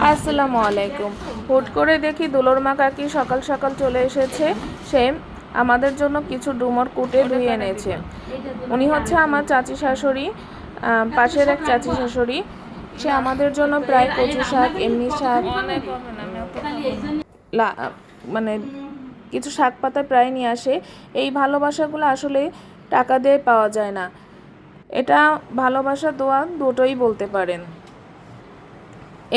আসসালামু আলাইকুম। হুট করে দেখি দুলোর মা কাকি সকাল সকাল চলে এসেছে। সে আমাদের জন্য কিছু ডুমুর কুটে ধুয়ে এনেছে। উনি হচ্ছে আমার চাচি শাশুড়ি, পাশের এক চাচি শাশুড়ি। সে আমাদের জন্য প্রায় কচু শাক, এমনি শাক, মানে কিছু শাক পাতা প্রায় নিয়ে আসে। এই ভালোবাসাগুলো আসলে টাকা দিয়ে পাওয়া যায় না। এটা ভালোবাসা দোয়া দুটোই বলতে পারেন।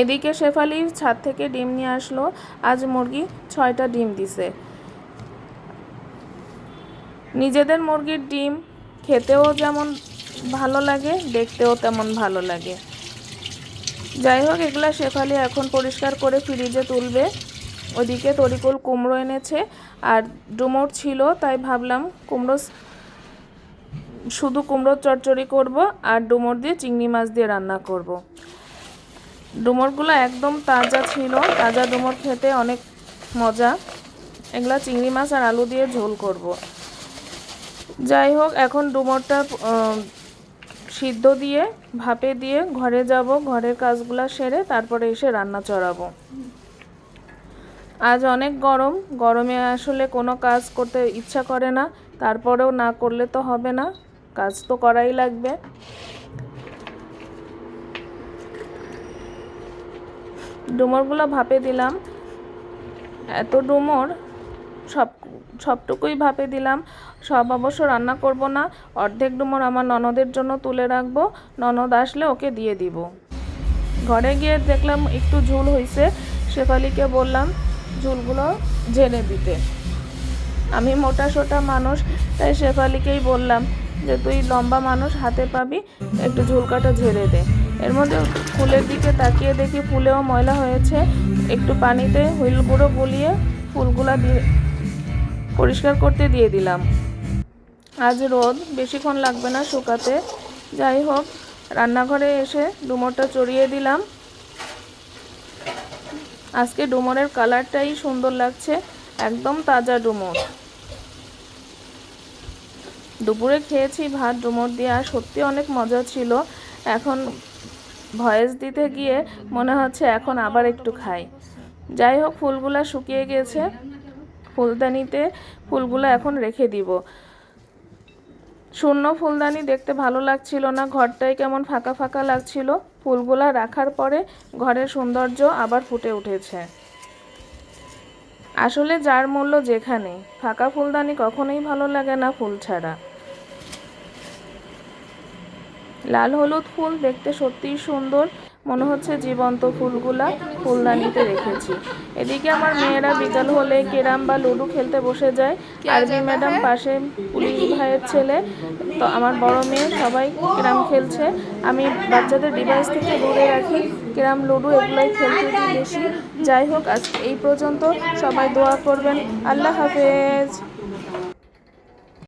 এদিকে শেফালি ছাদ থেকে ডিম নিয়ে আসলো। আজ মুরগি 6টা ডিম দিছে। নিজেদের মুরগির ডিম খেতেও যেমন ভালো লাগে, দেখতেও তেমন ভালো লাগে। যাই হোক, এগুলা শেফালি এখন পরিষ্কার করে ফ্রিজে তুলবে। ওদিকে তরিকুল কুমড়ো এনেছে আর ডুমুর ছিল, তাই ভাবলাম শুধু কুমড়োর চচ্চড়ি করব আর ডুমুর দিয়ে চিংড়ি মাছ দিয়ে রান্না করব। ডুমুরগুলো একদম তাজা ছিল। তাজা ডুমুর খেতে অনেক মজা। এগুলা চিংড়ি মাছ আর আলু দিয়ে ঝোল করব। যাই হোক, এখন ডুমুরটা সিদ্ধ দিয়ে ভাপে দিয়ে ঘরে যাব। ঘরের কাজগুলো সেরে তারপরে এসে রান্না চড়াবো। আজ অনেক গরম। গরমে আসলে কোনো কাজ করতে ইচ্ছা করে না, তারপরেও না করলে তো হবে না, কাজ তো করাই লাগবে। ডুমুরগুলো ভাপে দিলাম। এত ডুমুর সবটুকুই ভাপে দিলাম। সব অবশ্য রান্না করব না, অর্ধেক ডুমুর আমার ননদের জন্য তুলে রাখবো। ননদ আসলে ওকে দিয়ে দিব। ঘরে গিয়ে দেখলাম একটু ঝোল হয়েছে। শেফালিকে বললাম ঝোলগুলো ঝেড়ে দিতে। আমি মোটা সোটা মানুষ, তাই শেফালিকেই বললাম যে তুই লম্বা মানুষ, হাতে পাবি, একটু ঝোল কাটা ঝেড়ে দে। এর মধ্যে ফুলের দিকে তাকিয়ে দেখি ফুলেও ময়লা হয়েছে। একটু পানিতে হুইল গুঁড়ো গুলিয়ে ফুলগুলা দিয়ে পরিষ্কার করতে দিয়ে দিলাম। আজ রোদ, বেশিক্ষণ লাগবে না শুকাতে। যাই হোক, রান্নাঘরে এসে ডুমুরটা চড়িয়ে দিলাম। আজকে ডুমুরের কালারটাই সুন্দর লাগছে, একদম তাজা ডুমুর। দুপুরে খেয়েছি ভাত ডুমুর দিয়ে, আর সত্যি অনেক মজা ছিল। এখন ভয়েস দিতে গিয়ে মনে হচ্ছে এখন আবার একটু খাই। যাই হোক, ফুলগুলা শুকিয়ে গেছে। ফুলদানিতে ফুলগুলো এখন রেখে দিব। শূন্য ফুলদানি দেখতে ভালো লাগছিল না, ঘরটাই কেমন ফাঁকা ফাঁকা লাগছিল। ফুলগুলা রাখার পরে ঘরের সৌন্দর্য আবার ফুটে উঠেছে। আসলে যার মূল্য যেখানে, ফাঁকা ফুলদানি কখনোই ভালো লাগে না ফুল ছাড়া। লাল হলুদ ফুল দেখতে সত্যিই সুন্দর, মনে হচ্ছে জীবন্ত ফুলগুলা ফুলদানিতে রেখেছি। এদিকে আমার মেয়েরা বিকাল হলে ক্যারাম বা লুডো খেলতে বসে যায়। আরবি ম্যাডাম পাশে, পুলিশ ভাইয়ের ছেলে, তো আমার বড় মেয়ে, সবাই ক্যারাম খেলছে। আমি বাচ্চাদের ডিভাইস থেকে দূরে রাখি, ক্যারাম লুডো এগুলোই খেলতে দিই বেশি। যাই হোক, আজ এই পর্যন্ত। সবাই দোয়া করবেন। আল্লাহ হাফেজ।